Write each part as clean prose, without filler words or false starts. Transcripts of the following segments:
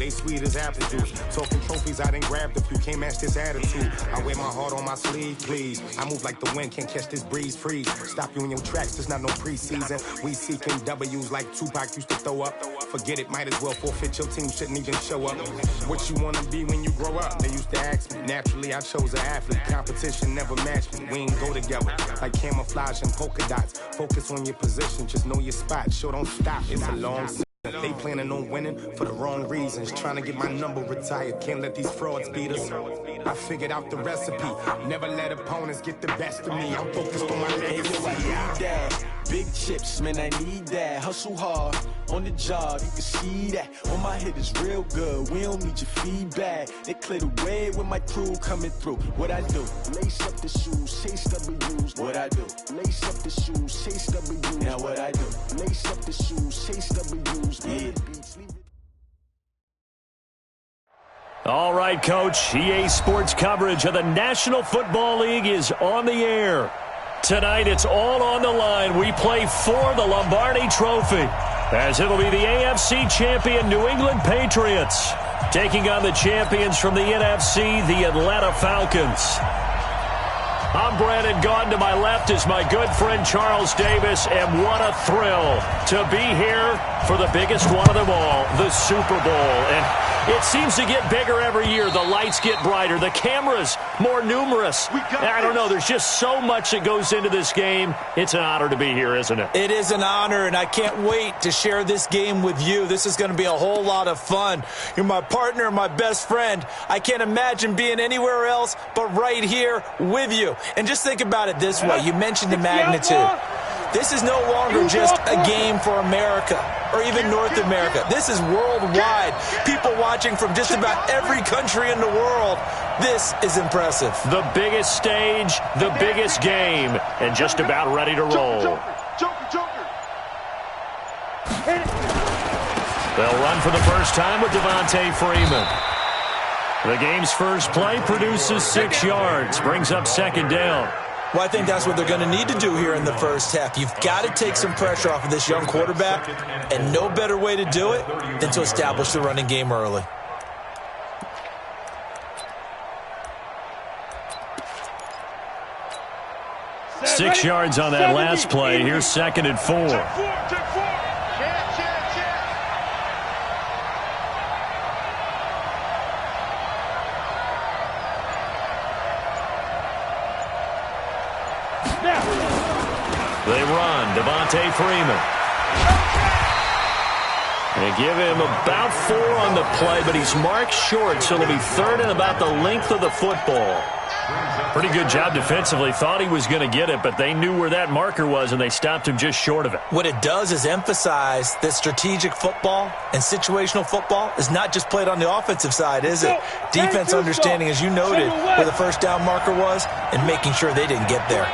they sweet as apple juice. Talking trophies, I done grabbed a few, can't match this attitude. I wear my heart on my sleeve, please. I move like the wind, can't catch this breeze, freeze. Stop you in your tracks, there's not no preseason. We seeking W's like Tupac used to throw up. Forget it, might as well forfeit, your team shouldn't even show up. What you wanna be when you grow up? They used to ask me. Naturally, I chose an athlete. Competition never matched me. We ain't go together like camouflage and polka dots. Focus on your position, just know your spot. Sure, don't stop, it's a long season. They planning on winning for the wrong reasons. Trying to get my number retired. Can't let these frauds beat us. I figured out the recipe. Never let opponents get the best of me. I'm focused on my legacy. Big chips, man, I need that. Hustle hard on the job, you can see that. On my hit is real good. We don't need your feedback. They clear the way with my crew coming through. What I do? Lace up the shoes, chase W's. What I do? Lace up the shoes, chase W's. Now what I do? Lace up the shoes, chase W's. Yeah. All right, Coach. EA Sports coverage of the National Football League is on the air. Tonight, it's all on the line. We play for the Lombardi Trophy, as it'll be the AFC champion New England Patriots taking on the champions from the NFC, the Atlanta Falcons. I'm Brandon Gaudin. To my left is my good friend Charles Davis, and what a thrill to be here for the biggest one of them all, the Super Bowl. And it seems to get bigger every year. The lights get brighter. The cameras more numerous. I don't know. There's just so much that goes into this game. It's an honor to be here, isn't it? It is an honor, and I can't wait to share this game with you. This is going to be a whole lot of fun. You're my partner, my best friend. I can't imagine being anywhere else but right here with you. And just think about it this way. You mentioned the magnitude. This is no longer just a game for America or even North America. This is worldwide. People watching from just about every country in the world. This is impressive. The biggest stage, the biggest game, and just about ready to roll. They'll run for the first time with Devontae Freeman. The game's first play produces 6 yards, brings up second down. Well, I think that's what they're going to need to do here in the first half. You've got to take some pressure off of this young quarterback, and no better way to do it than to establish the running game early. Six yards on that last play. Here's second and 4. They run. Devontae Freeman. They give him about 4 on the play, but he's marked short, so it'll be third and about the length of the football. Pretty good job defensively. Thought he was going to get it, but they knew where that marker was, and they stopped him just short of it. What it does is emphasize that strategic football and situational football is not just played on the offensive side, is it? Defense understanding, as you noted, where the first down marker was and making sure they didn't get there.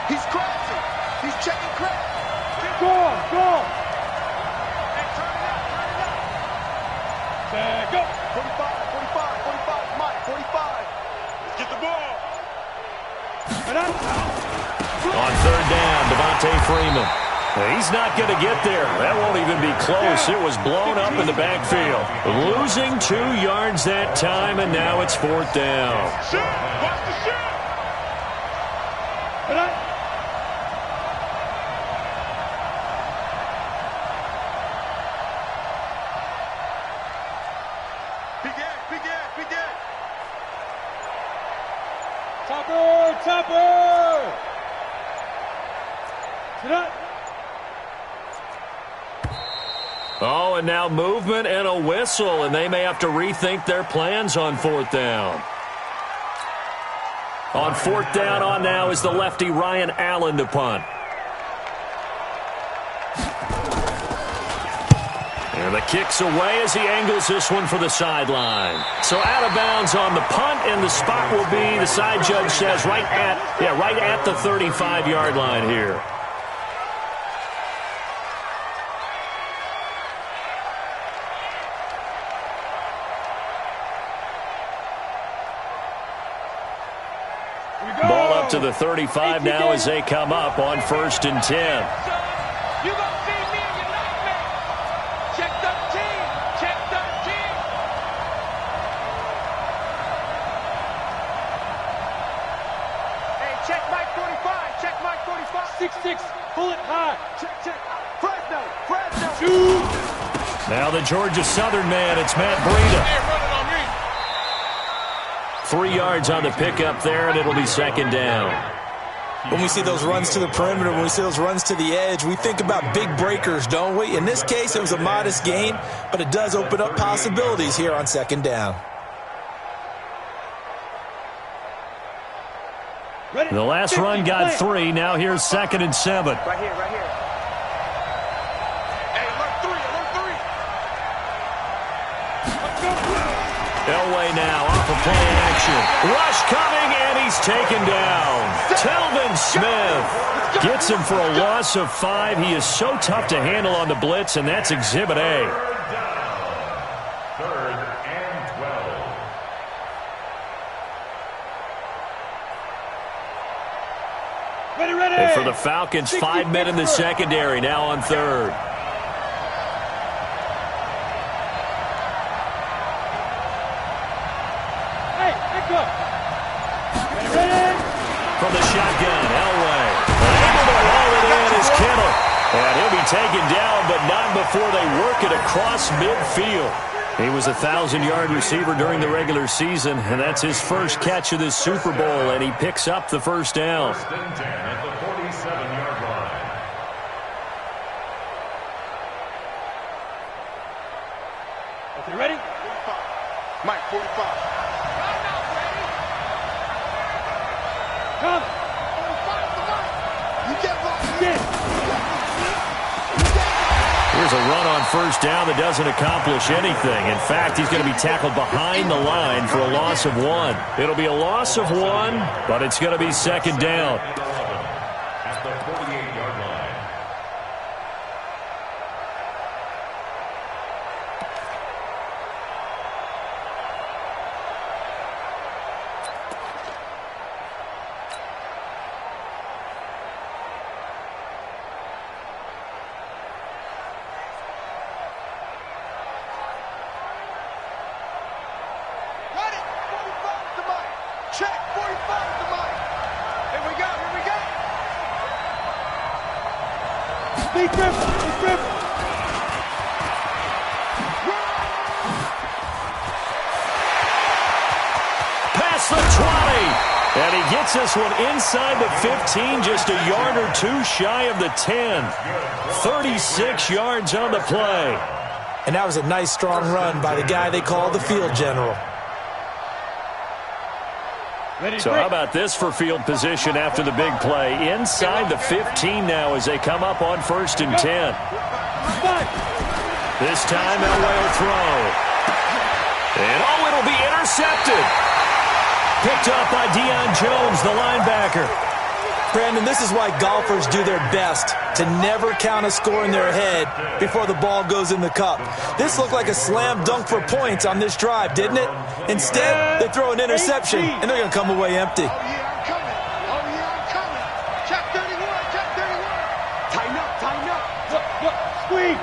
He's crossing. He's checking crack. Go on, go on. Hey, turn it out, turn it out. There, go. 45, 45, 45, Mike, 45. Let's get the ball. On third down, Devontae Freeman. He's not going to get there. That won't even be close. It was blown up in the backfield. Losing 2 yards that time, and now it's fourth down. Shoot. Watch the shoot. Oh, and now movement and a whistle, and they may have to rethink their plans on fourth down. On fourth down on now is the lefty Ryan Allen to punt. And the kick's away as he angles this one for the sideline. So out of bounds on the punt, and the spot will be, the side judge says, right at the 35-yard line here. Ball up to the 35 now as they come up on 1st and 10. You gonna see me and your nightmare. Check 13. Check 13. Now the Georgia Southern man, it's Matt Breida. 3 yards on the pickup there, and it'll be second down. When we see those runs to the perimeter, when we see those runs to the edge, we think about big breakers, don't we? In this case, it was a modest gain, but it does open up possibilities here on second down. The last run got 3. Now here's 2nd and 7. Right here, right here. Hey, alert 3, alert 3. Elway now off of play action. Rush coming, and he's taken down. Telvin Smith gets him for a loss of 5. He is so tough to handle on the blitz, and that's Exhibit A. And for the Falcons, 5 men in the secondary now on 3rd. From the shotgun, Elway. Able to roll it in is Kittle. And he'll be taken down, but not before they work it across midfield. He was a 1,000-yard receiver during the regular season, and that's his first catch of this Super Bowl, and he picks up the first down. First and 10 at the 47-yard line. Okay, ready? 45. Mike, 45. Come. 45 to Mike. You get lost in. Here's a run on first down that doesn't accomplish anything. In fact, he's going to be tackled behind the line for a loss of 1. It'll be a loss of 1, but it's going to be second down. At the 48-yard line. Check, 45 to Mike. Here we go, here we go. Steve Griffin, Steve Griffin. Past the 20. And he gets this one inside the 15, just a yard or 2 shy of the 10. 36 yards on the play. And that was a nice, strong run by the guy they call the field general. So how about this for field position after the big play? Inside the 15 now as they come up on 1st and 10. This time Elway will throw. And it'll be intercepted. Picked up by Deion Jones, the linebacker. Brandon, this is why golfers do their best to never count a score in their head before the ball goes in the cup. This looked like a slam dunk for points on this drive, didn't it? Instead, they throw an interception, and they're going to come away empty. Oh, yeah, I'm coming. Oh, yeah, I'm coming. Check 31, check 31. Tighten up, tighten up. Look, squeeze.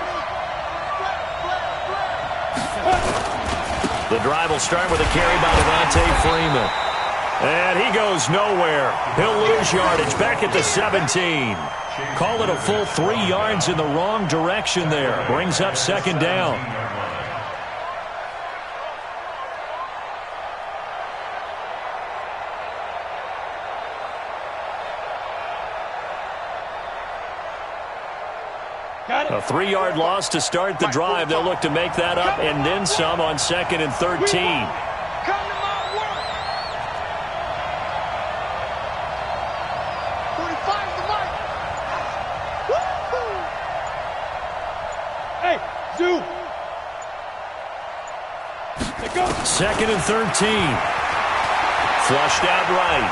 The drive will start with a carry by Devontae Freeman. And he goes nowhere. He'll lose yardage back at the 17. Call it a full 3 yards in the wrong direction there. Brings up second down. A 3-yard loss to start the drive. They'll look to make that up and then some on 2nd and 13. Second and 13. Flushed out right.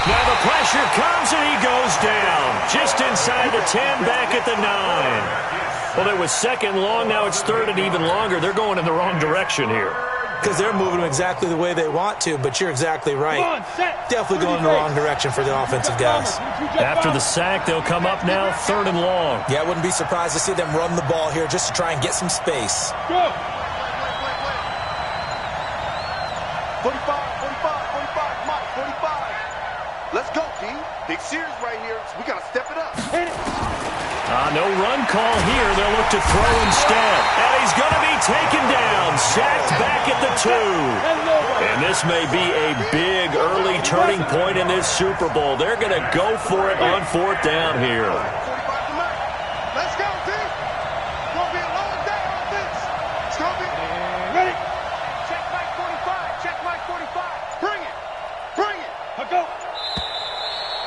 Now the pressure comes and he goes down. Just inside the 10, back at the 9. Well, it was second long, now it's third and even longer. They're going in the wrong direction here. Because they're moving exactly the way they want to, but you're exactly right. Definitely going in the wrong direction for the offensive guys. After the sack, they'll come up now, 3rd and long. Yeah, I wouldn't be surprised to see them run the ball here just to try and get some space. Go! 45, Mike, 45. Let's go, D. Big series right here, so we got to step it up. No run call here. They'll look to throw instead. And he's going to be taken down. Sacked back at the 2. And this may be a big early turning point in this Super Bowl. They're going to go for it on 4th down here. Let's go, team. It's going to be a long day on this. It's going to be ready. Check Mike 45. Check Mike 45. Bring it. Bring it. Let's go.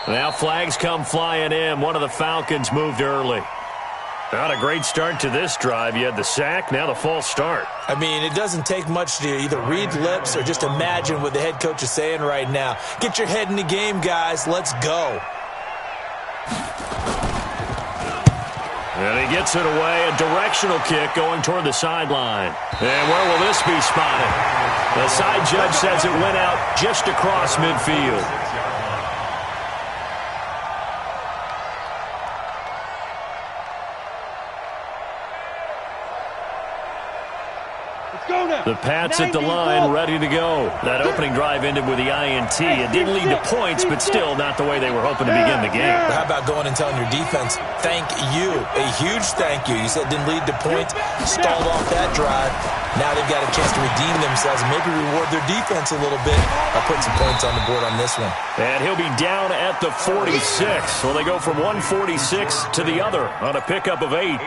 Now flags come flying in. One of the Falcons moved early. Not a great start to this drive. You had the sack, now the false start. I mean, it doesn't take much to either read lips or just imagine what the head coach is saying right now. Get your head in the game, guys. Let's go. And he gets it away. A directional kick going toward the sideline. And where will this be spotted? The side judge says it went out just across midfield. The Pats at the line, ready to go. That opening drive ended with the INT. It didn't lead to points, but still not the way they were hoping to begin the game. How about going and telling your defense, thank you, a huge thank you. You said it didn't lead to points, stalled off that drive. Now they've got a chance to redeem themselves and maybe reward their defense a little bit by putting some points on the board on this one. And he'll be down at the 46. So they go from 146 to the other on a pickup of 8.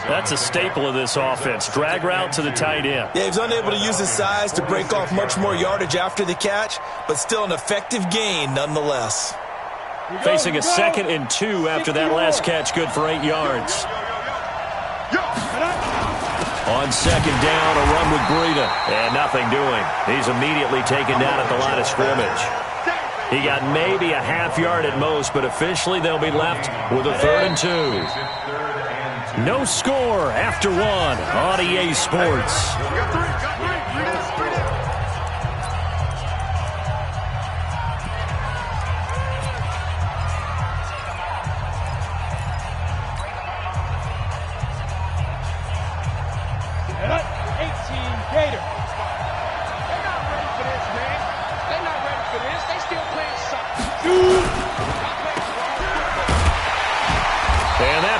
That's a staple of this offense. Drag route to the tight end. Yeah, he's unable to use his size to break off much more yardage after the catch, but still an effective gain nonetheless. Facing a 2nd and 2 after that last catch, good for 8 yards. On 2nd down, a run with Breida, and nothing doing. He's immediately taken down at the line of scrimmage. He got maybe a half yard at most, but officially they'll be left with a 3rd and 2. No score after 1 on EA Sports.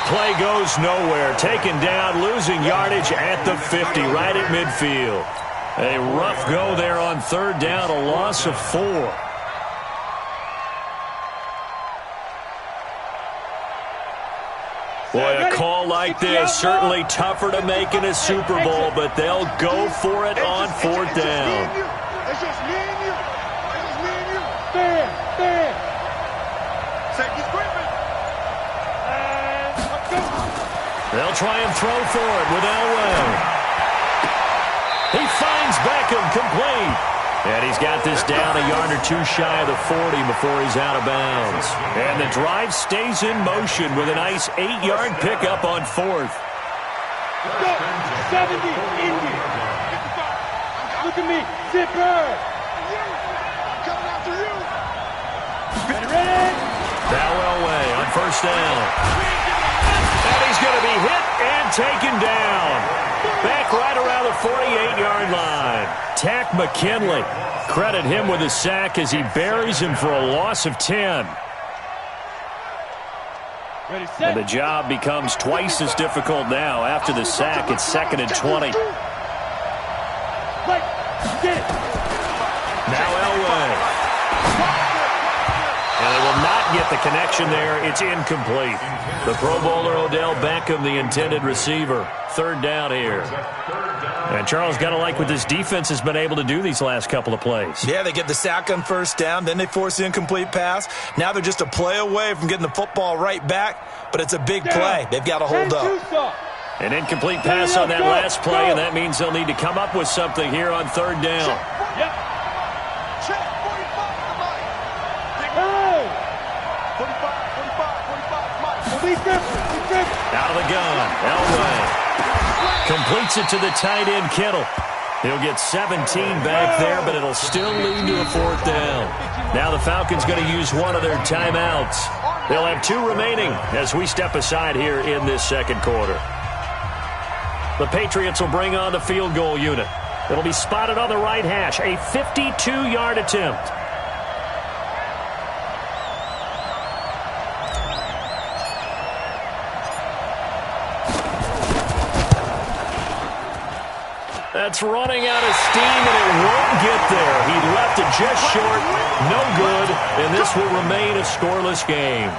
Play goes nowhere. Taken down, losing yardage at the 50, right at midfield. A rough go there on 3rd down, a loss of 4. Boy, a call like this, certainly tougher to make in a Super Bowl, but they'll go for it on 4th down. It's just me and you. It's just me and you. Stand. Safety's gripping. They'll try and throw for it with Elway. He finds Beckham complete. And he's got this down a yard or 2 shy of the 40 before he's out of bounds. And the drive stays in motion with a nice 8-yard pickup on 4th. Let's go. 70, Indy. Look at me. Zipper. Coming after you. Ready? Now Elway on 1st down. And he's going to be hit and taken down. Back right around the 48-yard line. Tack McKinley. Credit him with a sack as he buries him for a loss of 10. And the job becomes twice as difficult now. After the sack, it's 2nd and 20. Now Elway. And they will not get the connection there. It's incomplete. The Pro Bowler Odell Beckham, the intended receiver. 3rd down here. And Charles, got to like what this defense has been able to do these last couple of plays. Yeah, they get the sack on 1st down, then they force the incomplete pass. Now they're just a play away from getting the football right back, but it's a big play. They've got to hold up. An incomplete pass on that last play, and that means they'll need to come up with something here on 3rd down. Out of the gun, Elway completes it to the tight end, Kittle. He'll get 17 back there, but it'll still lead to a 4th down. Now the Falcons going to use one of their timeouts. They'll have 2 remaining as we step aside here in this 2nd quarter. The Patriots will bring on the field goal unit. It'll be spotted on the right hash, a 52-yard attempt. That's running out of steam, and it won't get there. He left it just short. No good, and this will remain a scoreless game.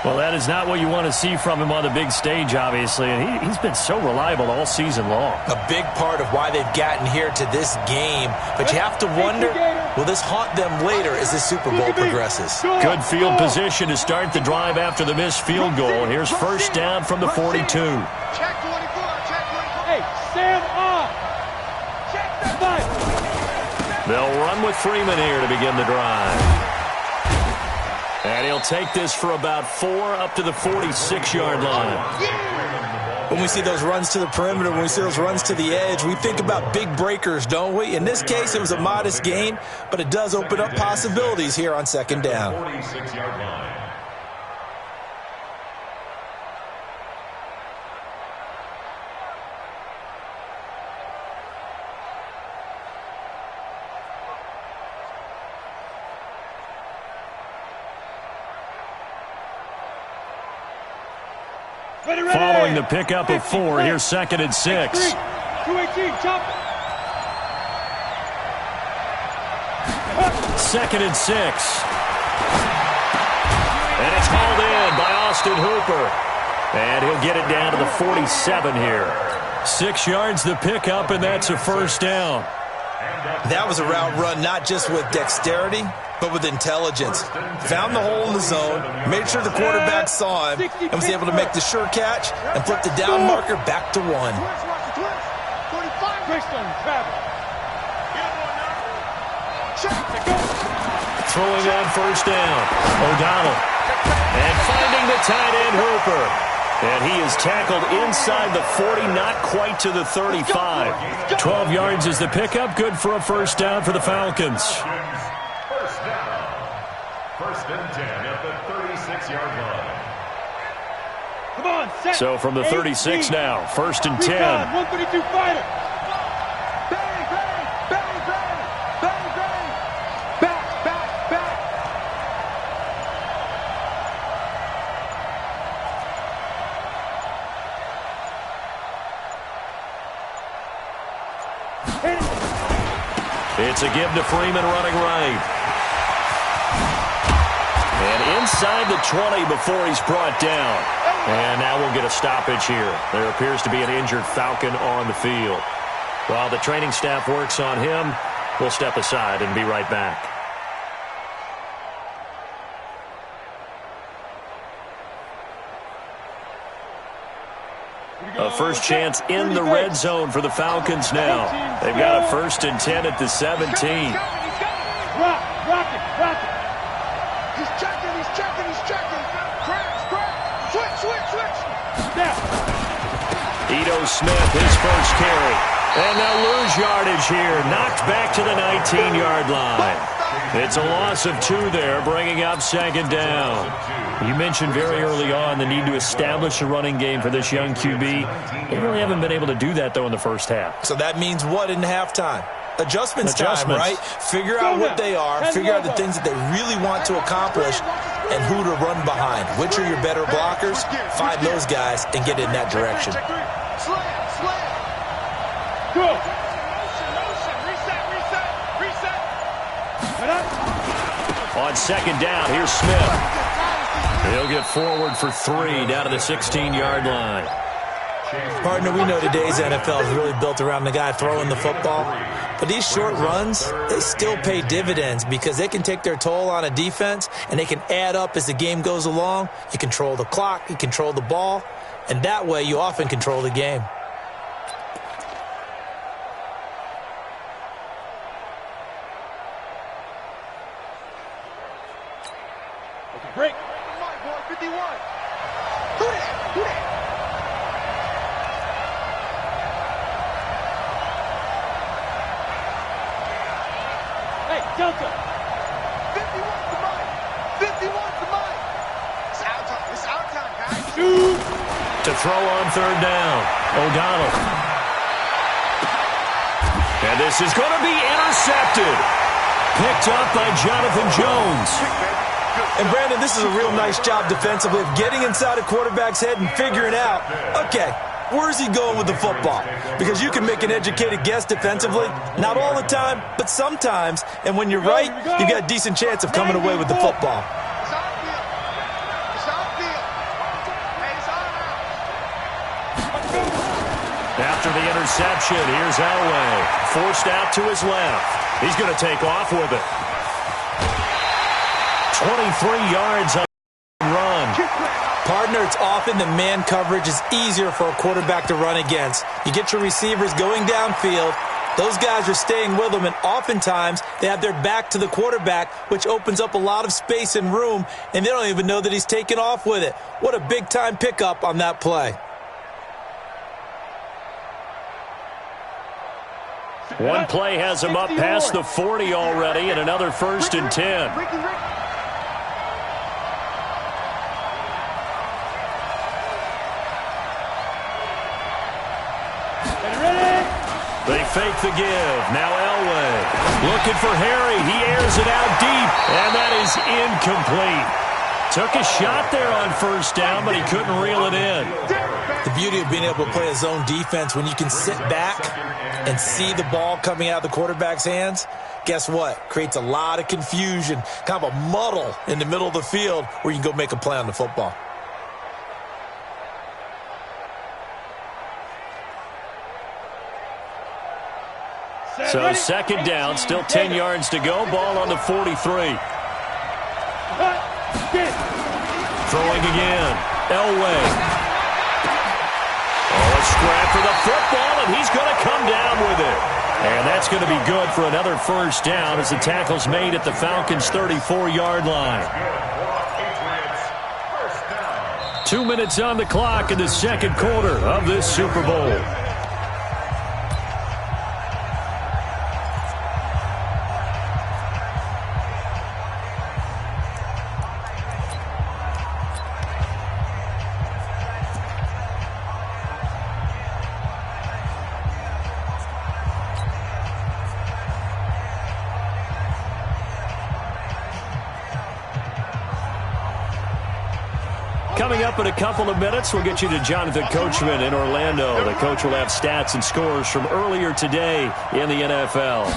Well, that is not what you want to see from him on the big stage, obviously. And he's been so reliable all season long. A big part of why they've gotten here to this game. But you have to wonder, will this haunt them later as this Super Bowl progresses? Good field position to start the drive after the missed field goal. Here's first down from the 42. Check 24, check 24. Hey, stand up. Check the fight. They'll run with Freeman here to begin the drive. And he'll take this for about 4 up to the 46-yard line. When we see those runs to the perimeter, when we see those runs to the edge, we think about big breakers, don't we? In this case, it was a modest gain, but it does open up possibilities here on second down. 46-yard line. Following the pickup of 4, here's second and 6. 218, jump. Second and 6. And it's hauled in by Austin Hooper. And he'll get it down to the 47 here. 6 yards the pickup, and that's a first down. That was a route run not just with dexterity, but with intelligence. Found the hole in the zone, made sure the quarterback saw him, and was able to make the sure catch and flip the down marker back to 1. Throwing on first down, O'Donnell. And finding the tight end, Hooper. And he is tackled inside the 40, not quite to the 35. 12 yards is the pickup, good for a first down for the Falcons. First down. First and 10 at the 36-yard line. Come on, set. So from the 36 now, first and 10. 132 fighter. Bang, bang, bang, bang, bang, bang. Back, back, back. It's a give to Freeman running right. And inside the 20 before he's brought down. And now we'll get a stoppage here. There appears to be an injured Falcon on the field. While the training staff works on him, we'll step aside and be right back. A first chance in the red zone for the Falcons now. They've got a first and 10 at the 17. Rock it. He's checking. Crash. Switch. Ito Smith, his first carry. And they'll lose yardage here. Knocked back to the 19-yard line. It's a loss of 2 there, bringing up second down. You mentioned very early on the need to establish a running game for this young QB. They really haven't been able to do that, though, in the first half. So that means what in halftime? Adjustments time, right? Figure out what they are, figure out the things that they really want to accomplish, and who to run behind. Which are your better blockers? Find those guys and get in that direction. Slam. Good. Reset. On second down, here's Smith. He'll get forward for 3 down to the 16-yard line. Partner, we know today's NFL is really built around the guy throwing the football. But these short runs, they still pay dividends because they can take their toll on a defense and they can add up as the game goes along. You control the clock, you control the ball, and that way you often control the game. Break. My boy, 51. Who that? Hey, Delta. 51's the money. 51's the money. It's our time, guys. Shoot. To throw on third down, O'Donnell. And this is going to be intercepted. Picked up by Jonathan Jones. And, Brandon, this is a real nice job defensively of getting inside a quarterback's head and figuring out, okay, Where's he going with the football? Because you can make an educated guess defensively. Not all the time, but sometimes. And when you're right, you got a decent chance of coming away with the football. After the interception, here's Elway. Forced out to his left. He's going to take off with it. 23 yards on the run. Partner, it's often the man coverage is easier for a quarterback to run against. You get your receivers going downfield. Those guys are staying with them, and oftentimes they have their back to the quarterback, which opens up a lot of space and room, and they don't even know that he's taken off with it. What a big-time pickup on that play. One play has him up past the 40 already, and another 1st and 10. They fake the give. Now Elway looking for Harry. He airs it out deep, and that is incomplete. Took a shot there on 1st down, but he couldn't reel it in. The beauty of being able to play a zone defense when you can sit back and see the ball coming out of the quarterback's hands, guess what? Creates a lot of confusion, kind of a muddle in the middle of the field where you can go make a play on the football. So 2nd down, still 10 yards to go. Ball on the 43. Throwing again. Elway. Oh, a scrap for the football, and he's going to come down with it. And that's going to be good for another 1st down as the tackle's made at the Falcons' 34-yard line. 2 minutes on the clock in the 2nd quarter of this Super Bowl. Coming up in a couple of minutes, we'll get you to Jonathan Coachman in Orlando. The coach will have stats and scores from earlier today in the NFL.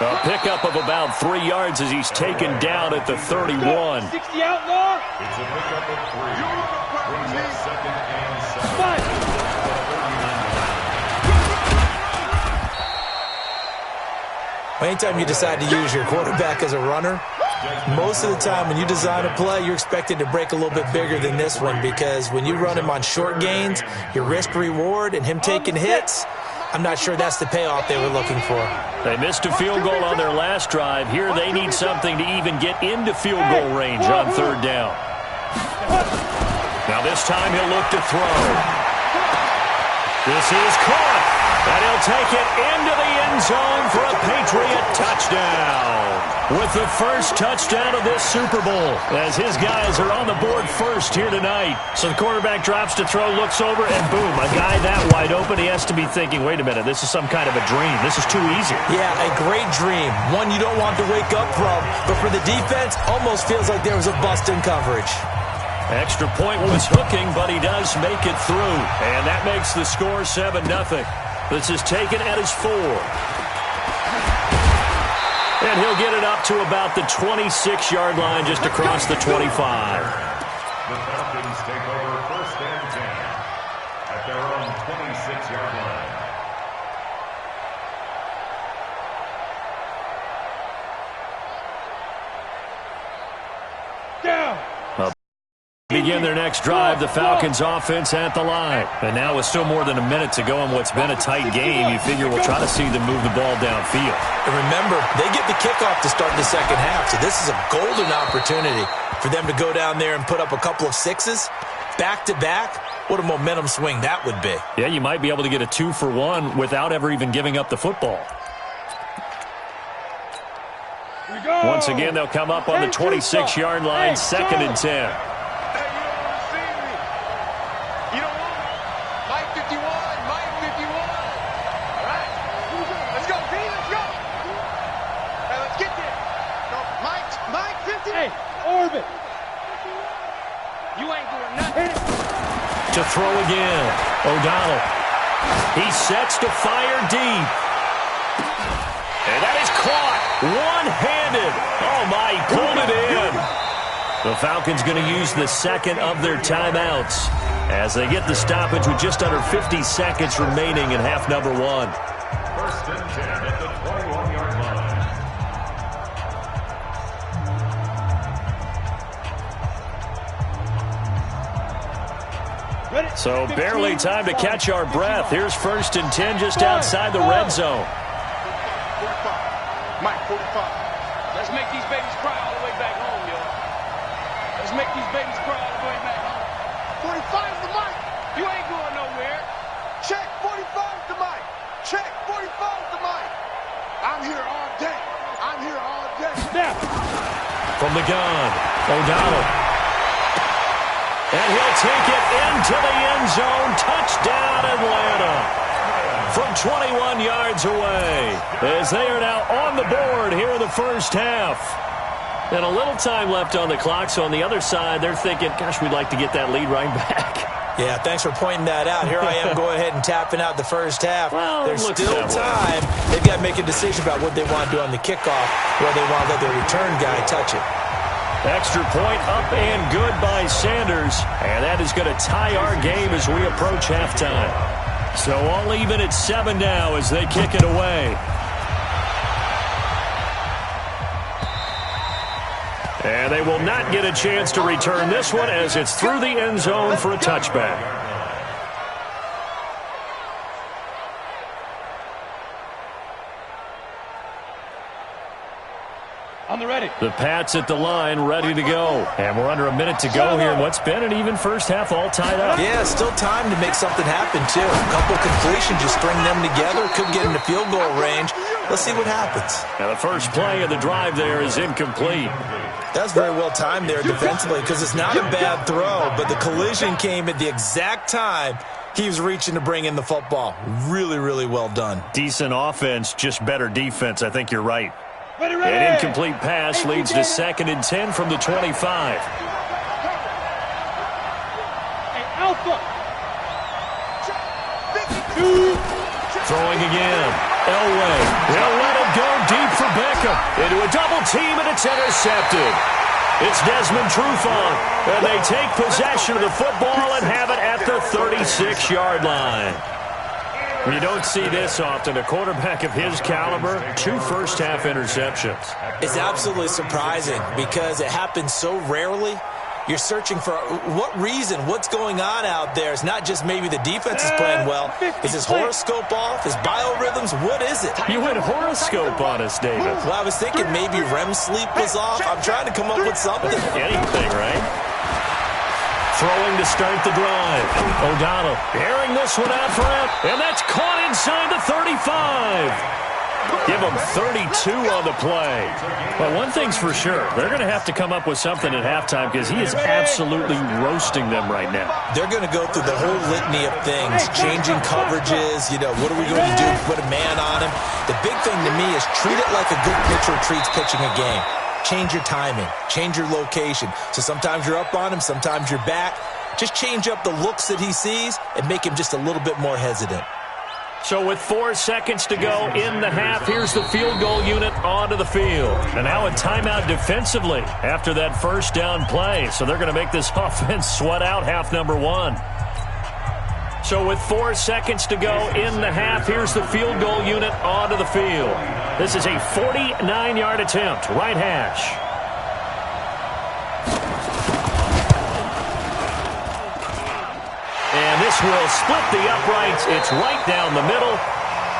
A pickup of about 3 yards as he's taken down at the 31. 60 outlaw. It's a pickup of 3. Brings up 2nd and 7. Anytime you decide to use your quarterback as a runner, most of the time when you design a play, you're expected to break a little bit bigger than this one, because when you run him on short gains, your risk-reward and him taking hits, I'm not sure that's the payoff they were looking for. They missed a field goal on their last drive. Here they need something to even get into field goal range on 3rd down. Now this time he'll look to throw. This is caught. And he'll take it into the end zone for a Patriot touchdown. With the first touchdown of this Super Bowl, as his guys are on the board first here tonight. So the quarterback drops to throw, looks over, and boom, a guy that wide open, he has to be thinking, wait a minute, this is some kind of a dream. This is too easy. Yeah, a great dream. One you don't want to wake up from. But for the defense, almost feels like there was a bust in coverage. Extra point was hooking, but he does make it through. And that makes the score 7-0. This is taken at his 4. And he'll get it up to about the 26-yard line, just across the 25. The Falcons take over 1st and 10 at their own 26-yard line. Down. Begin their next drive, the Falcons offense at the line. And now with still more than a minute to go in what's been a tight game, you figure we'll try to see them move the ball downfield. And remember, they get the kickoff to start the 2nd half, so this is a golden opportunity for them to go down there and put up a couple of 6s back-to-back. What a momentum swing that would be. Yeah, you might be able to get a 2-for-1 without ever even giving up the football. Once again, they'll come up on the 26-yard line, 2nd and 10. Orbit. You ain't doing nothing. to throw again. O'Donnell. He sets to fire deep. And that is caught. One-handed. Oh, my, he pulled it in. The Falcons going to use the second of their timeouts as they get the stoppage with just under 50 seconds remaining in half number one. First and 10 at the 21-yard line. So barely time to catch our breath. Here's first and 10 just outside the red zone. 45. Mike, 45. Let's make these babies cry all the way back home, yo. Let's make these babies cry all the way back home. 45 to Mike. You ain't going nowhere. Check 45 to Mike. Check 45 to Mike. I'm here all day. I'm here all day. Snap. From the gun, O'Donnell. And he'll take it into the end zone. Touchdown, Atlanta. From 21 yards away, as they are now on the board here in the first half. And a little time left on the clock, so on the other side, they're thinking, gosh, we'd like to get that lead right back. Yeah, thanks for pointing that out. Here I am going ahead and tapping out the first half. Well, there's still time. They've got to make a decision about what they want to do on the kickoff, where they want to let their return guy touch it. Extra point up and good by Sanders. And that is going to tie our game as we approach halftime. So all even at 7 now as they kick it away. And they will not get a chance to return this one as it's through the end zone for a touchback. On the ready. The Pats at the line, ready to go. And we're under a minute to go here in what's been an even first half, all tied up. Yeah, still time to make something happen, too. A couple completions, just string them together. Could get into field goal range. Let's see what happens. Now the first play of the drive there is incomplete. That's very well timed there defensively because it's not a bad throw, but the collision came at the exact time he was reaching to bring in the football. Really, really well done. Decent offense, just better defense. I think you're right. Ready. An incomplete pass leads to 2nd and 10 from the 25. Hey, Alpha. Throwing again. Elway. They'll let him go deep for Beckham. Into a double team, and it's intercepted. It's Desmond Trufant, and they take possession of the football and have it at the 36-yard line. You don't see this often. A quarterback of his caliber, 2 first-half interceptions. It's absolutely surprising because it happens so rarely. You're searching for what reason, what's going on out there. It's not just maybe the defense is playing well. Is his horoscope off? His biorhythms? What is it? You went horoscope on us, David. Well, I was thinking maybe REM sleep was off. I'm trying to come up with something. Anything, right? Throwing to start the drive. O'Donnell airing this one out for him. And that's caught inside the 35. Give them 32 on the play. But one thing's for sure. They're going to have to come up with something at halftime because he is absolutely roasting them right now. They're going to go through the whole litany of things, changing coverages, what are we going to do to put a man on him? The big thing to me is treat it like a good pitcher treats pitching a game. Change your timing. Change your location. So sometimes you're up on him, sometimes you're back. Just change up the looks that he sees and make him just a little bit more hesitant. So with 4 seconds to go in the half, here's the field goal unit onto the field. And now a timeout defensively after that first down play. So they're going to make this offense sweat out half number 1. So with 4 seconds to go in the half, here's the field goal unit onto the field. This is a 49-yard attempt, right hash. And this will split the uprights. It's right down the middle.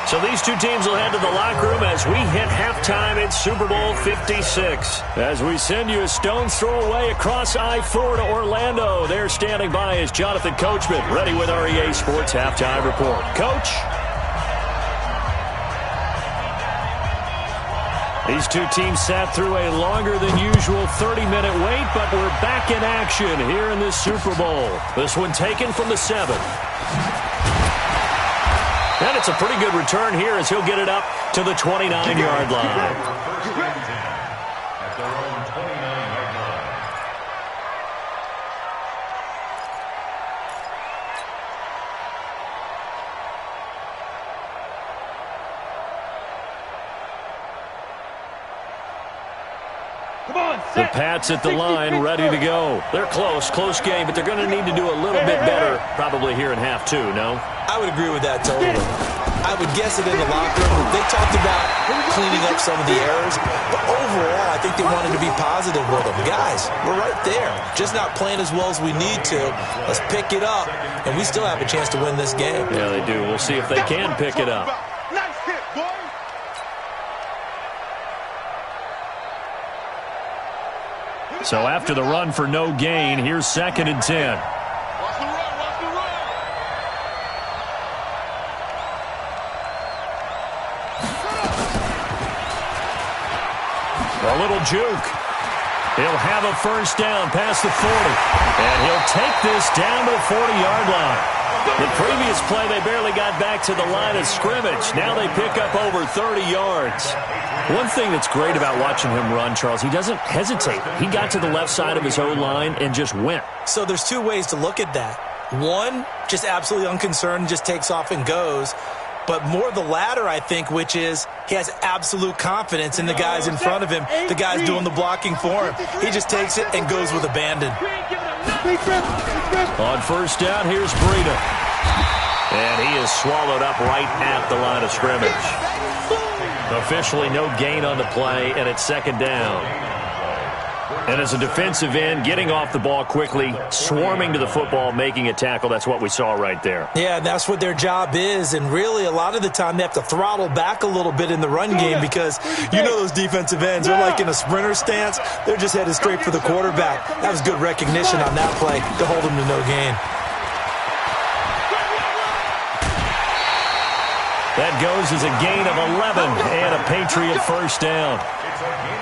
So these two teams will head to the locker room as we hit halftime at Super Bowl 56. As we send you a stone's throw away across I-4 to Orlando. There standing by is Jonathan Coachman, ready with our EA Sports Halftime Report. Coach? These two teams sat through a longer than usual 30-minute wait, but we're back in action here in this Super Bowl. This one taken from the 7. And it's a pretty good return here as he'll get it up to the 29-yard line. The Pats at the line, ready to go. They're close game, but they're going to need to do a little bit better probably here in half two, no? I would agree with that totally. I would guess it in the locker room. They talked about cleaning up some of the errors, but overall, I think they wanted to be positive with them. Guys, we're right there. Just not playing as well as we need to. Let's pick it up, and we still have a chance to win this game. Yeah, they do. We'll see if they can pick it up. Nice hit, boy. So after the run for no gain, here's 2nd and 10. Watch the run, watch the run. A little juke. He'll have a first down past the 40. And he'll take this down to the 40-yard line. The previous play, they barely got back to the line of scrimmage. Now they pick up over 30 yards. One thing that's great about watching him run, Charles, he doesn't hesitate. He got to the left side of his O-line and just went. So there's two ways to look at that. One, just absolutely unconcerned, just takes off and goes. But more the latter, I think, which is he has absolute confidence in the guys in front of him, the guys doing the blocking for him. He just takes it and goes with abandon. On first down, here's Breida. And he is swallowed up right at the line of scrimmage. Officially no gain on the play, and it's 2nd down. And as a defensive end, getting off the ball quickly, swarming to the football, making a tackle, that's what we saw right there. Yeah, and that's what their job is. And really, a lot of the time, they have to throttle back a little bit in the run game because you know those defensive ends, they're like in a sprinter stance. They're just headed straight for the quarterback. That was good recognition on that play to hold him to no gain. That goes as a gain of 11 and a Patriot first down.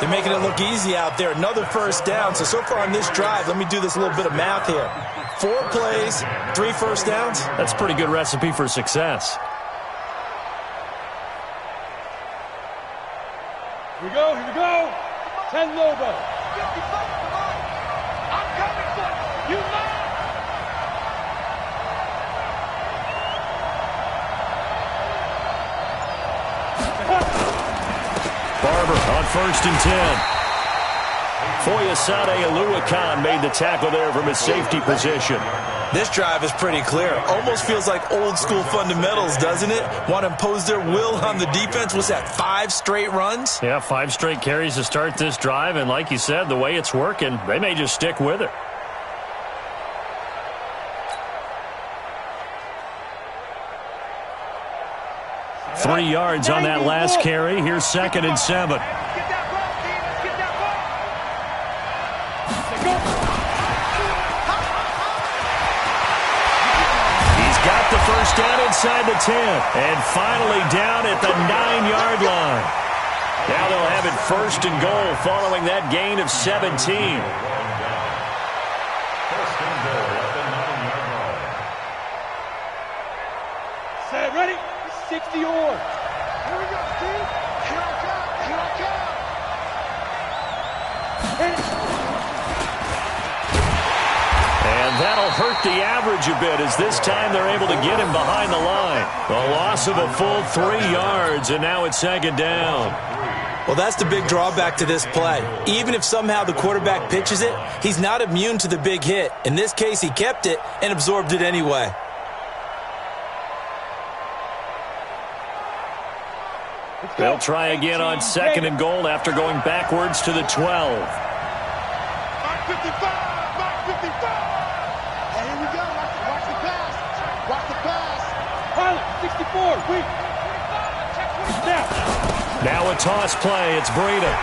They're making it look easy out there. Another first down. So far on this drive, let me do this little bit of math here. 4 plays, 3 first downs. That's a pretty good recipe for success. Here we go, here we go. 10 Lobo. I'm coming for you. You know. Barber on 1st and 10. Foyesade Oluwakan made the tackle there from his safety position. This drive is pretty clear. Almost feels like old school fundamentals, doesn't it? Want to impose their will on the defense. Was that 5 straight runs? Yeah, 5 straight carries to start this drive. And like you said, the way it's working, they may just stick with it. Three yards on that last carry. Here's 2nd and 7. He's got the first down inside the 10. And finally down at the 9-yard line. Now they'll have it 1st and goal following that gain of 17. First and goal at the 9-yard line. Set, ready? 60 yards. Here we go, Steve. Here I come. Here I come. And that'll hurt the average a bit as this time they're able to get him behind the line. A loss of a full 3 yards, and now it's 2nd down. Well, that's the big drawback to this play. Even if somehow the quarterback pitches it, he's not immune to the big hit. In this case, he kept it and absorbed it anyway. They'll try again on 2nd and goal after going backwards to the 12. Mark 55. Mark 55. And here we go. Watch the pass. Watch the pass. Pilot, 64, weak. Now a toss play. It's Breida.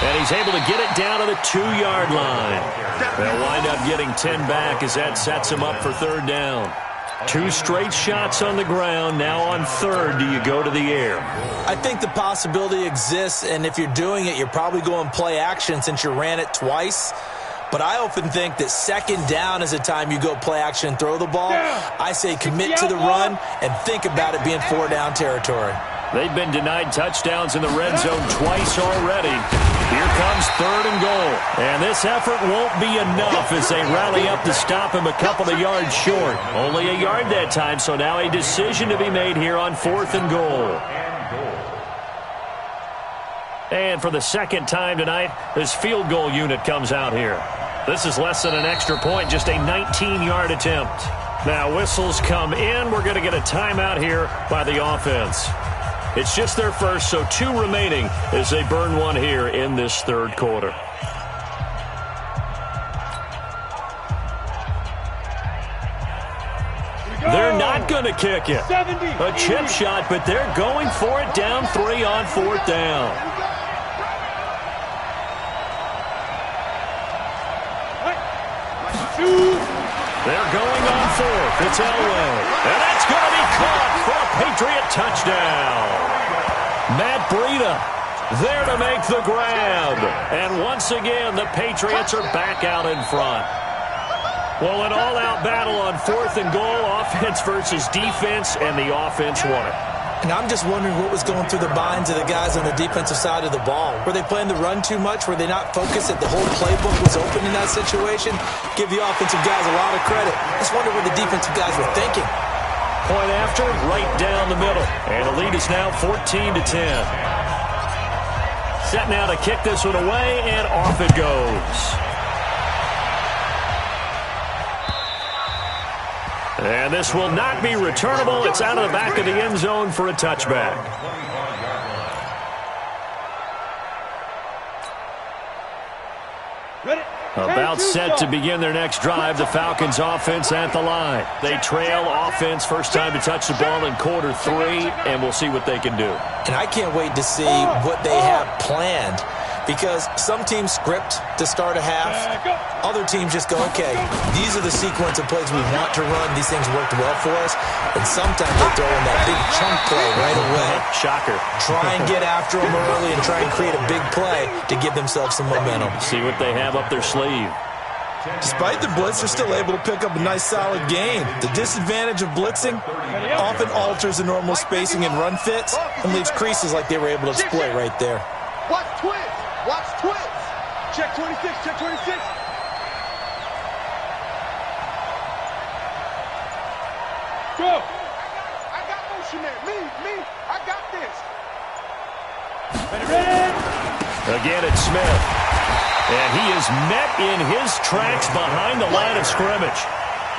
And he's able to get it down to the 2-yard line. They'll wind up getting 10 back as that sets him up for 3rd down. 2 straight shots on the ground. Now on 3rd, do you go to the air? I think the possibility exists, and if you're doing it, you're probably going play action since you ran it twice. But I often think that 2nd down is a time you go play action and throw the ball. I say commit to the run and think about it being 4-down territory. They've been denied touchdowns in the red zone twice already. Here comes 3rd and goal. And this effort won't be enough as they rally up to stop him a couple of yards short. Only a yard that time, so now a decision to be made here on 4th and goal. And for the second time tonight, this field goal unit comes out here. This is less than an extra point, just a 19-yard attempt. Now whistles come in. We're going to get a timeout here by the offense. It's just their first, so 2 remaining as they burn one here in this third quarter. They're not going to kick it. A chip shot, but they're going for it down 3 on 4th down. They're going on 4th. It's Elway. And that's going to be caught for a Patriot touchdown. Matt Breida there to make the grab. And once again, the Patriots are back out in front. Well, an all-out battle on 4th and goal, offense versus defense, and the offense won it. And I'm just wondering what was going through the minds of the guys on the defensive side of the ball. Were they playing the run too much? Were they not focused that the whole playbook was open in that situation? Give the offensive guys a lot of credit. Just wonder what the defensive guys were thinking. Point after, right down the middle. And the lead is now 14-10. Set now to kick this one away, and off it goes. And this will not be returnable. It's out of the back of the end zone for a touchback. About set to begin their next drive, the Falcons offense at the line. They trail offense, first time to touch the ball in quarter 3, and we'll see what they can do. And I can't wait to see what they have planned, because some teams script to start a half. Other teams just go, okay, these are the sequence of plays we want to run. These things worked well for us. And sometimes they throw in that big chunk play right away. Shocker. Try and get after them early and try and create a big play to give themselves some momentum. See what they have up their sleeve. Despite the blitz, they're still able to pick up a nice, solid game. The disadvantage of blitzing often alters the normal spacing and run fits and leaves creases like they were able to exploit right there. Watch twins. Watch twins. Check 26. Check 26. Go. I got motion man. Me. I got this. Ready. Again, it's Smith. And he is met in his tracks behind the line of scrimmage.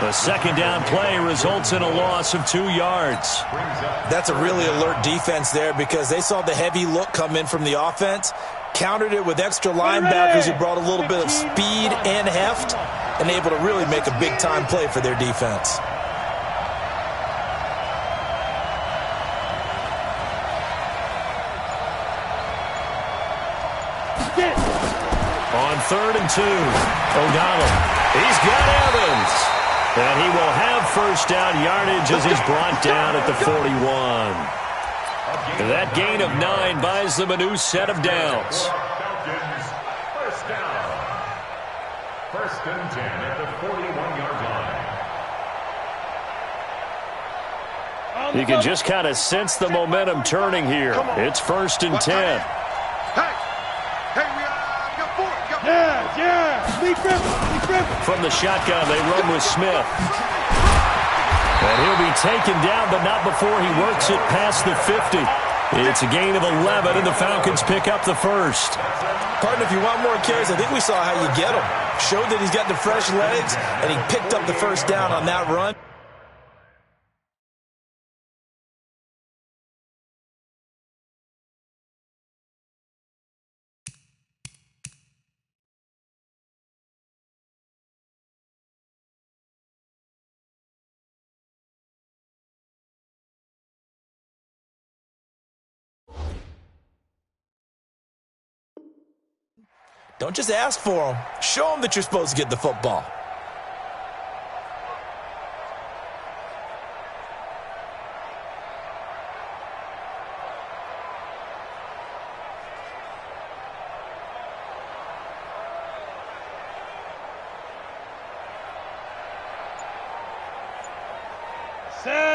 A second down play results in a loss of 2 yards. That's a really alert defense there, because they saw the heavy look come in from the offense, countered it with extra linebackers who brought a little bit of speed and heft, and able to really make a big-time play for their defense. On 3rd and 2, O'Donnell. He's got Evans. And he will have first down yardage as he's brought down at the 41. That gain of 9 buys them a new set of downs. First down. 1st and 10 at the 41-yard line. You can just kind of sense the momentum turning here. It's 1st and 10. From the shotgun, they run with Smith. And he'll be taken down, but not before he works it past the 50. It's a gain of 11, and the Falcons pick up the first. Partner, if you want more carries, I think we saw how you get him. Showed that he's got the fresh legs, and he picked up the first down on that run. Don't just ask for them. Show them that you're supposed to get the football.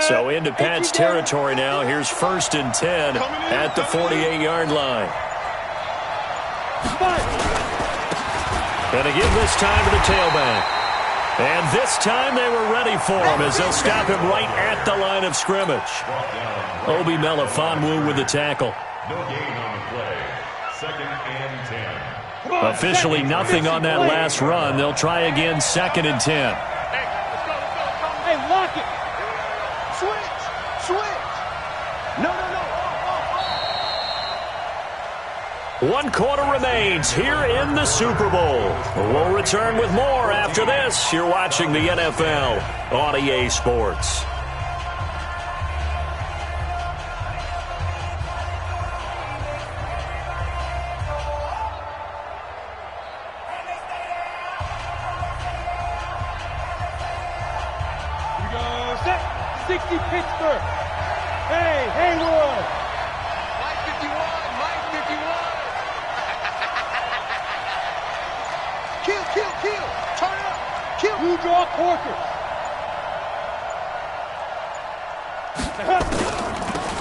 So into Pat's territory now. Here's 1st and 10 at the 48-yard line. And again this time to the tailback. And this time they were ready for him as they'll stop him right at the line of scrimmage. Obi Melifonwu with the tackle. No gain on the play. Second and 10. Officially nothing on that last run. They'll try again, 2nd and 10. Hey, lock it. Switch. No. 1 quarter remains here in the Super Bowl. We'll return with more after this. You're watching the NFL on EA Sports. Here we go. Set. 60 Pittsburgh. Hey, Haywood. Mike 51. Kill. Turn it up. Kill. You draw Corker.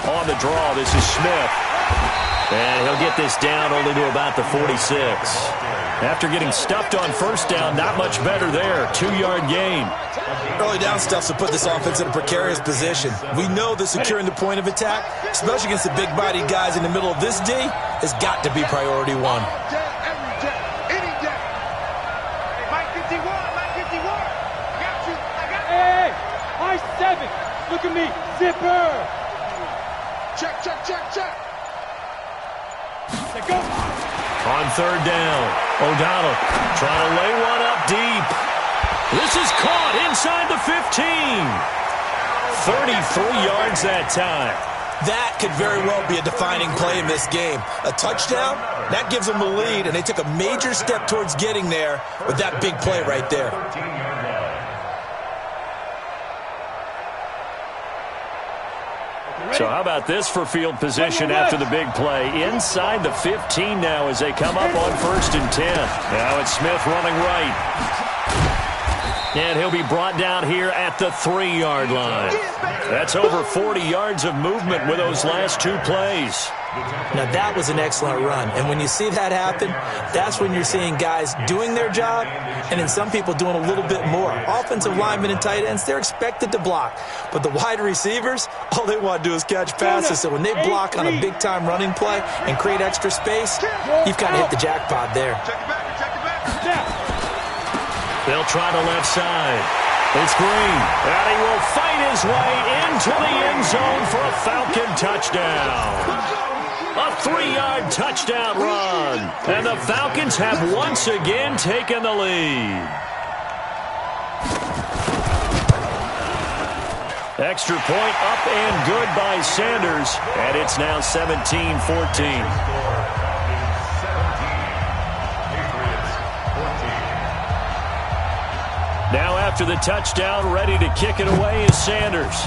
On the draw, this is Smith. And he'll get this down only to about the 46. After getting stuffed on first down, not much better there. 2-yard gain. Early down stuff to put this offense in a precarious position. We know that securing the point of attack, especially against the big-bodied guys in the middle of this D, has got to be priority one. Every day. Any day. Hey, Mike 51. I got you. Hey, high 7. Look at me. Zipper. Check. Let's go. On 3rd down, O'Donnell trying to lay one up deep. This is caught inside the 15. 33 yards that time. That could very well be a defining play in this game. A touchdown, that gives them the lead, and they took a major step towards getting there with that big play right there. So how about this for field position after the big play? Inside the 15 now as they come up on 1st and 10. Now it's Smith running right. And he'll be brought down here at the 3-yard line. That's over 40 yards of movement with those last 2 plays. Now, that was an excellent run. And when you see that happen, that's when you're seeing guys doing their job and then some people doing a little bit more. Offensive linemen and tight ends, they're expected to block. But the wide receivers, all they want to do is catch passes. So when they block on a big-time running play and create extra space, you've kind of hit the jackpot there. They'll try the left side. It's Green, and he will fight his way into the end zone for a Falcon touchdown. A 3-yard touchdown run, and the Falcons have once again taken the lead. Extra point up and good by Sanders, and it's now 17-14. Now after the touchdown, ready to kick it away is Sanders.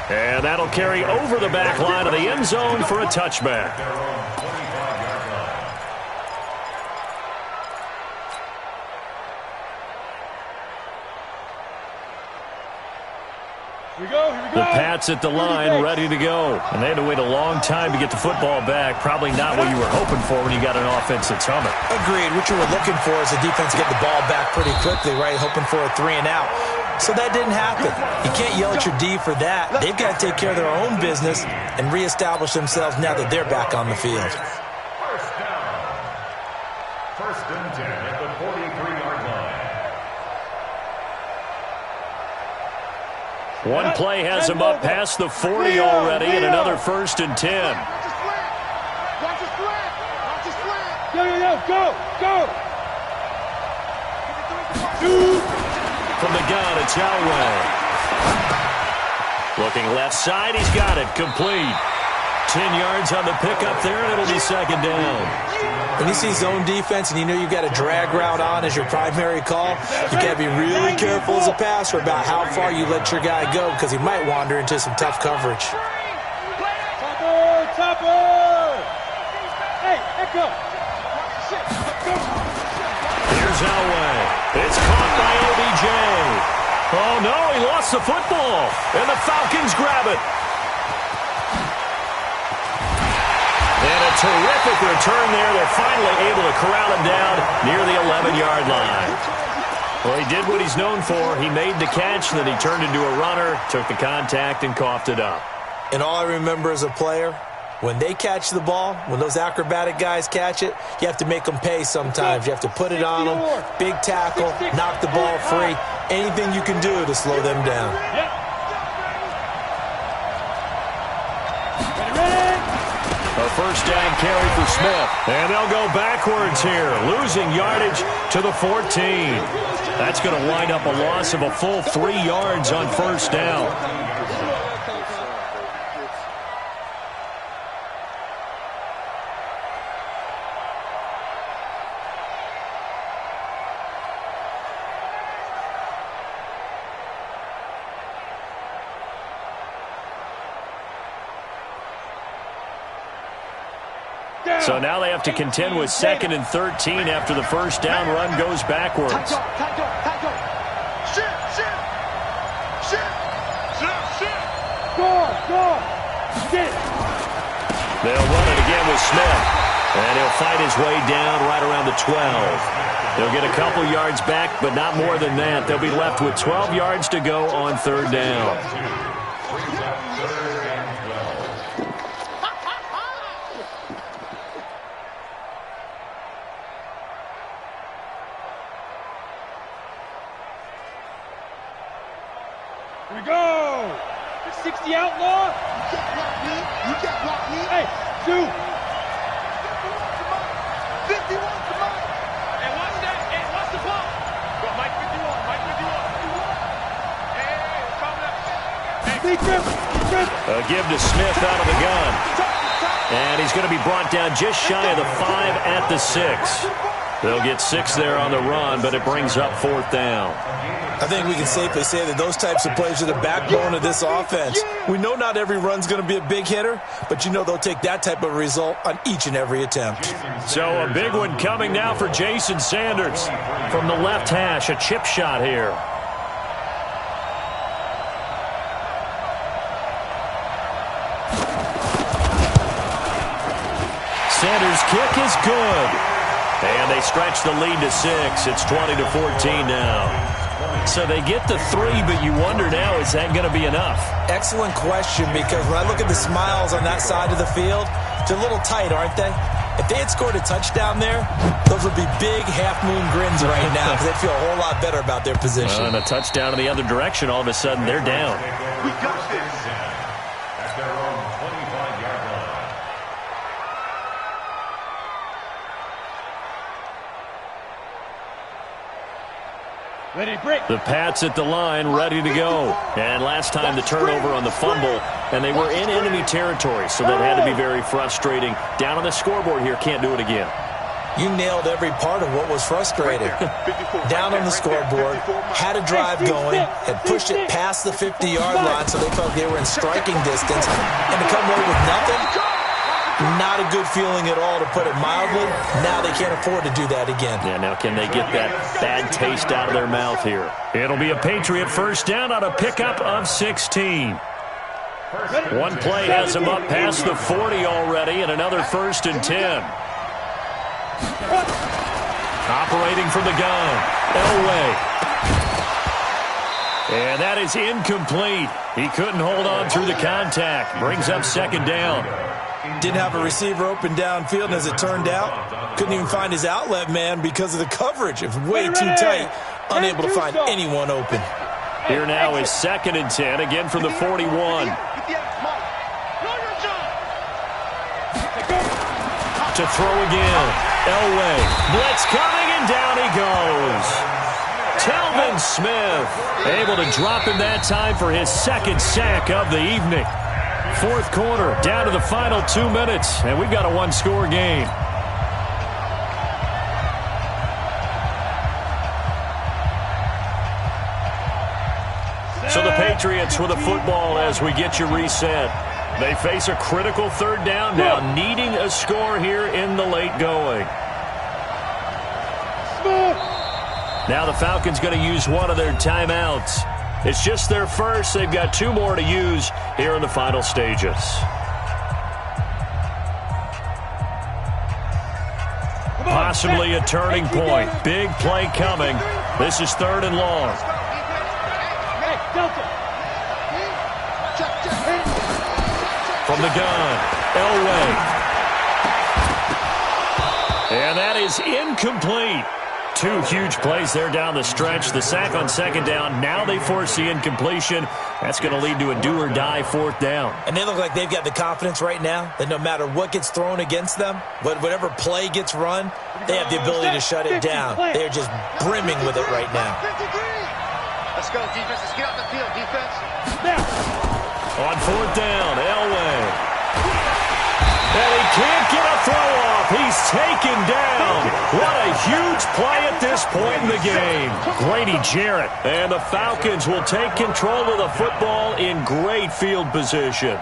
And that'll carry over the back line of the end zone for a touchback. Here we go. The Pats at the line, ready to go. And they had to wait a long time to get the football back. Probably not what you were hoping for when you got an offense that's humming. Agreed. What you were looking for is the defense get the ball back pretty quickly, right? Hoping for a 3 and out. So that didn't happen. You can't yell at your D for that. They've got to take care of their own business and reestablish themselves now that they're back on the field. First down. 1st and 10 at the 43-yard line. One play has him up past the 40 already, and another 1st and 10. Watch his flat. Yo, go. From the gun, it's Elway. Looking left side, he's got it, complete. 10 yards on the pickup there, and it'll be 2nd down. When you see zone defense and you know you've got a drag route on as your primary call, you've got to be really careful as a passer about how far you let your guy go because he might wander into some tough coverage. Topper! Hey, Echo! Here's Elway. It's caught by OBJ. Oh, no, he lost the football, and the Falcons grab it. And a terrific return there. They're finally able to corral him down near the 11-yard line. Well, he did what he's known for. He made the catch, then he turned into a runner, took the contact, and coughed it up. And all I remember as a player, when they catch the ball, when those acrobatic guys catch it, you have to make them pay sometimes. You have to put it on them, big tackle, knock the ball free, anything you can do to slow them down. A first down carry for Smith. And they'll go backwards here, losing yardage to the 14. That's going to wind up a loss of a full 3 yards on first down. So now they have to contend with 2nd and 13 after the first down run goes backwards. They'll run it again with Smith. And he'll fight his way down right around the 12. They'll get a couple yards back, but not more than that. They'll be left with 12 yards to go on third down. Here we go. The 60 outlaw. You can't block me. Hey, 2. 50 wants the mic. Hey, watch that. Hey, watch the ball. Go, Mike 51. Mike 51. Hey, coming up. A give to Smith out of the gun. And he's going to be brought down just shy of the 5 at the 6. They'll get 6 there on the run, but it brings up 4th down. I think we can safely say that those types of plays are the backbone of this offense. We know not every run's going to be a big hitter, but you know they'll take that type of result on each and every attempt. So a big one coming now for Jason Sanders. From the left hash, a chip shot here. Sanders' kick is good. And they stretch the lead to 6. It's 20-14 now. So they get the 3, but you wonder now, is that going to be enough? Excellent question, because when I look at the smiles on that side of the field, they're a little tight, aren't they? If they had scored a touchdown there, those would be big half-moon grins right now, because they'd feel a whole lot better about their position. And a touchdown in the other direction, all of a sudden they're down. We got this. At their own 25-yard line. Ready, break. The Pats at the line, ready to go. And last time the turnover on the fumble, and they were in enemy territory, so that had to be very frustrating. Down on the scoreboard here, can't do it again. You nailed every part of what was frustrating. Down on the scoreboard, had a drive going, had pushed it past the 50-yard line so they felt they were in striking distance, and to come away with nothing, not a good feeling at all, to put it mildly. Now they can't afford to do that again. Yeah, now can they get that bad taste out of their mouth here? It'll be a Patriot first down on a pickup of 16. One play has them up past the 40 already, and another 1st and 10. Operating from the gun, Elway. And that is incomplete. He couldn't hold on through the contact. Brings up 2nd down. Didn't have a receiver open downfield, and as it turned out, couldn't even find his outlet man because of the coverage. It was way too tight, unable to find anyone open. Here now is 2nd and 10, again from the 41. To throw again. Elway. Blitz coming, and down he goes. Telvin Smith able to drop him that time for his 2nd sack of the evening. 4th quarter, down to the final 2 minutes, and we've got a 1-score game. So the Patriots with a football as we get you reset. They face a critical 3rd down now, needing a score here in the late going. Now the Falcons going to use one of their timeouts. It's just their first. They've got 2 more to use here in the final stages. Possibly a turning point. Big play coming. This is 3rd and long. From the gun, Elway. And that is incomplete. Two huge plays there down the stretch. The sack on second down. Now they force the incompletion. That's going to lead to a do-or-die fourth down. And they look like they've got the confidence right now that no matter what gets thrown against them, whatever play gets run, they have the ability to shut it down. They are just brimming with it right now. Let's go, defense. Let's get off the field, defense. On fourth down, Elway. And he can't get a throw off. He's taken down. What a huge play at this point in the game. Grady Jarrett. And the Falcons will take control of the football in great field position.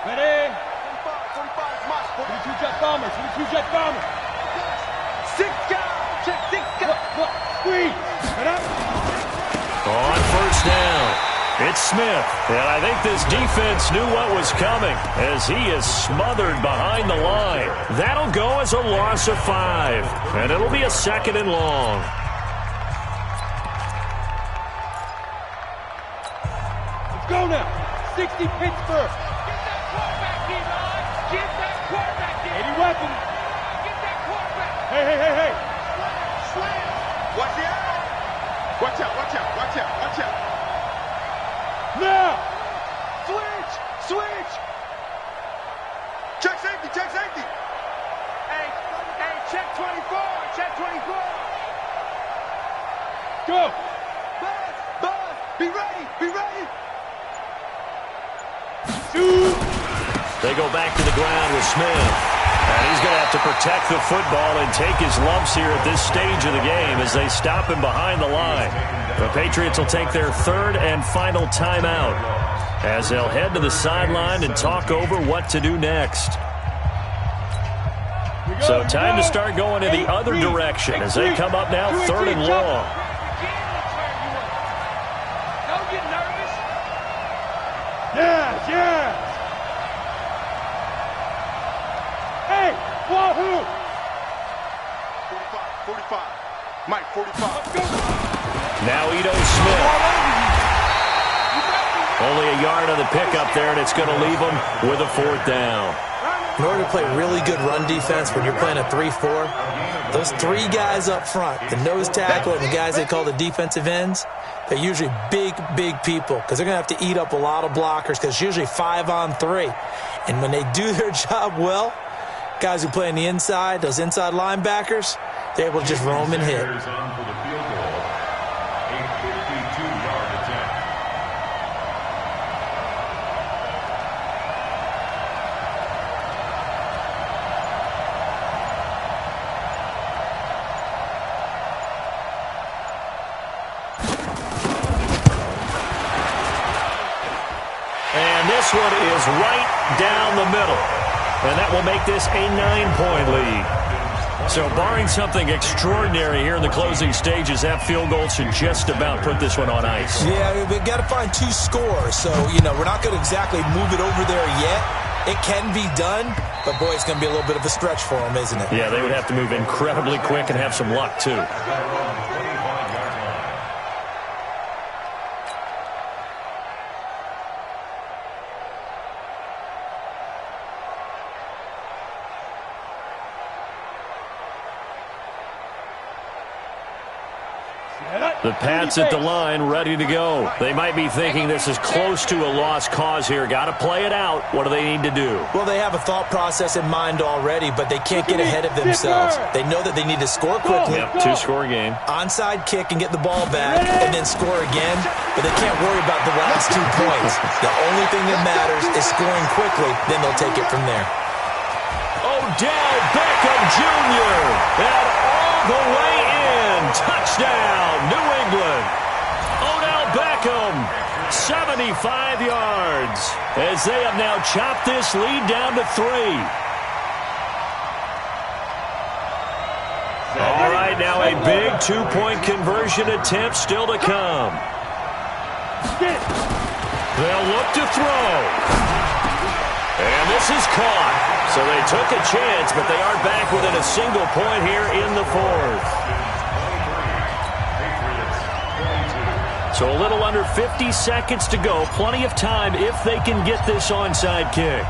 Ready? 45 march. 42 jet bombers. 42 jet bombers. 6 guys. Check 6 guys. Squeeze. Get up. On first down, it's Smith. And I think this defense knew what was coming as he is smothered behind the line. That'll go as a loss of 5. And it'll be a second and long. Let's go now. 60 Pittsburgh. Get that quarterback, D-line. Get that quarterback, D-line. 80 weapons. Get that quarterback. Hey. Slam. Watch the eye. Watch out. Now. Switch. Check safety. Hey, check 24. Go. Buzz. Be ready. Shoot. They go back to the ground with Smith. And he's going to have to protect the football and take his lumps here at this stage of the game as they stop him behind the line. The Patriots will take their third and final timeout as they'll head to the sideline and talk over what to do next. So time to start going in the other direction as they come up now third and long. Don't get nervous. Yeah. Hey, wahoo! 45. Mike, 45. Let's go. Now Ito Smith. Only a yard on the pickup there, and it's going to leave them with a fourth down. In order to play really good run defense when you're playing a 3-4, those 3 guys up front, the nose tackle and the guys they call the defensive ends, they're usually big people because they're going to have to eat up a lot of blockers because it's usually 5-on-3. And when they do their job well, guys who play on the inside, those inside linebackers, they're able to just roam and hit. And this one is right down the middle. And that will make this a 9-point lead. So barring something extraordinary here in the closing stages, that field goal should just about put this one on ice. Yeah, we've got to find 2 scores. So, we're not going to exactly move it over there yet. It can be done, but, boy, it's going to be a little bit of a stretch for them, isn't it? Yeah, they would have to move incredibly quick and have some luck, too. The Pats at the line, ready to go. They might be thinking this is close to a lost cause here. Got to play it out. What do they need to do? Well, they have a thought process in mind already, but they can't get ahead of themselves. They know that they need to score quickly. Yep, 2-score game. Onside kick and get the ball back and then score again, but they can't worry about the last 2 points. The only thing that matters is scoring quickly, then they'll take it from there. Odell Beckham Jr. and all the way in. Touchdown, New England. Odell Beckham, 75 yards, as they have now chopped this lead down to 3. All right, now a big 2-point conversion attempt still to come. They'll look to throw. And this is caught. So they took a chance, but they are back within a single point here in the 4th. So a little under 50 seconds to go. Plenty of time if they can get this onside kick.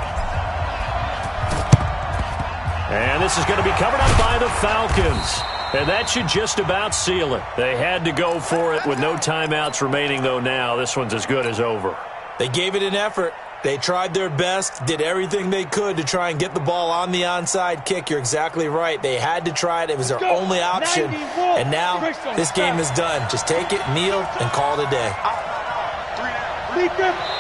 And this is going to be covered up by the Falcons. And that should just about seal it. They had to go for it with no timeouts remaining, though now. This one's as good as over. They gave it an effort. They tried their best, did everything they could to try and get the ball on the onside kick. You're exactly right. They had to try it. It was their only option. And now this game is done. Just take it, kneel, and call it a day.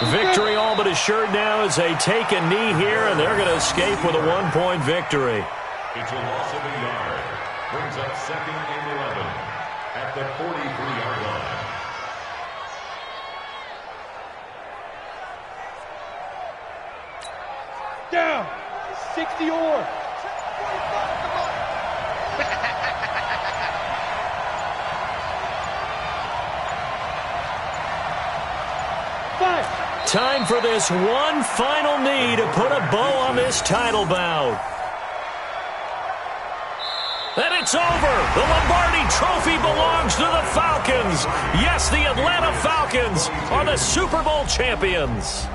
Victory all but assured now as they take a knee here, and they're going to escape with a 1-point victory. It's a loss of a yard. Brings up 2nd and 11 at the 43-yard line. Down. 60 or. Time for this one final knee to put a bow on this title bout. And it's over. The Lombardi Trophy belongs to the Falcons. Yes, the Atlanta Falcons are the Super Bowl champions.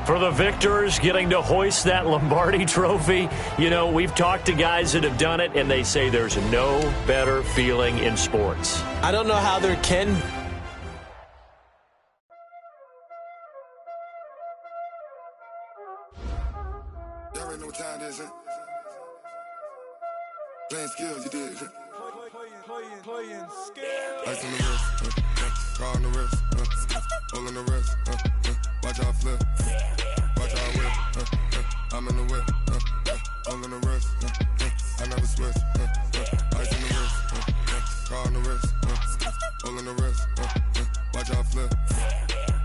For the victors, getting to hoist that Lombardi Trophy, you know, we've talked to guys that have done it, and they say there's no better feeling in sports. I don't know how there can. There ain't no time, this ain't. Playing skills, you did. Playing skills. Ice on the wrist, car on the wrist, hole in the wrist, watch out flip, watch out whip, I'm in the whip, hole in the wrist, I never switch, ice on the wrist, car on the wrist, hole in the wrist, watch out flip,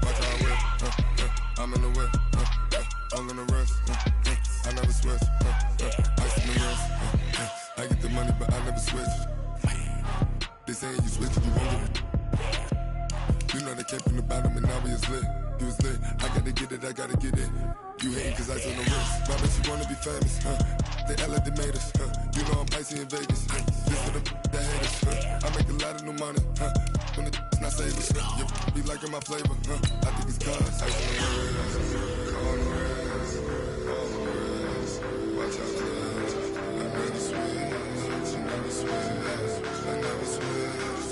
watch out whip, I'm in the whip, hole in the wrist, I never switch, ice on the wrist, I get the money but I never switch. They saying you switch, you won't get it. You know they came from the bottom and now we is lit. You was lit, I gotta get it, I gotta get it. You hating cause ice on the wrist. My bitch, you wanna be famous, They act like they made us, You know I'm icy in Vegas, This for the that hate us, I make a lot of new money, When it's not savers, You be liking my flavor, I think it's cause ice on the wrist, car on the wrist, all on the wrist. Watch out, cuz I never switch, you never switch. I never switch,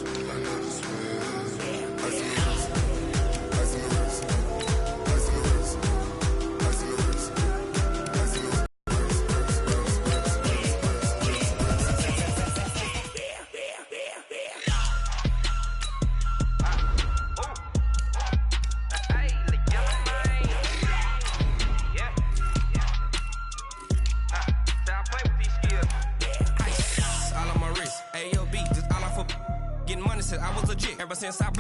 I never switch. Ice on the wrist, ice on the wrist, ice on the wrist, ice on the wrist, ice on the wrist. Ever since I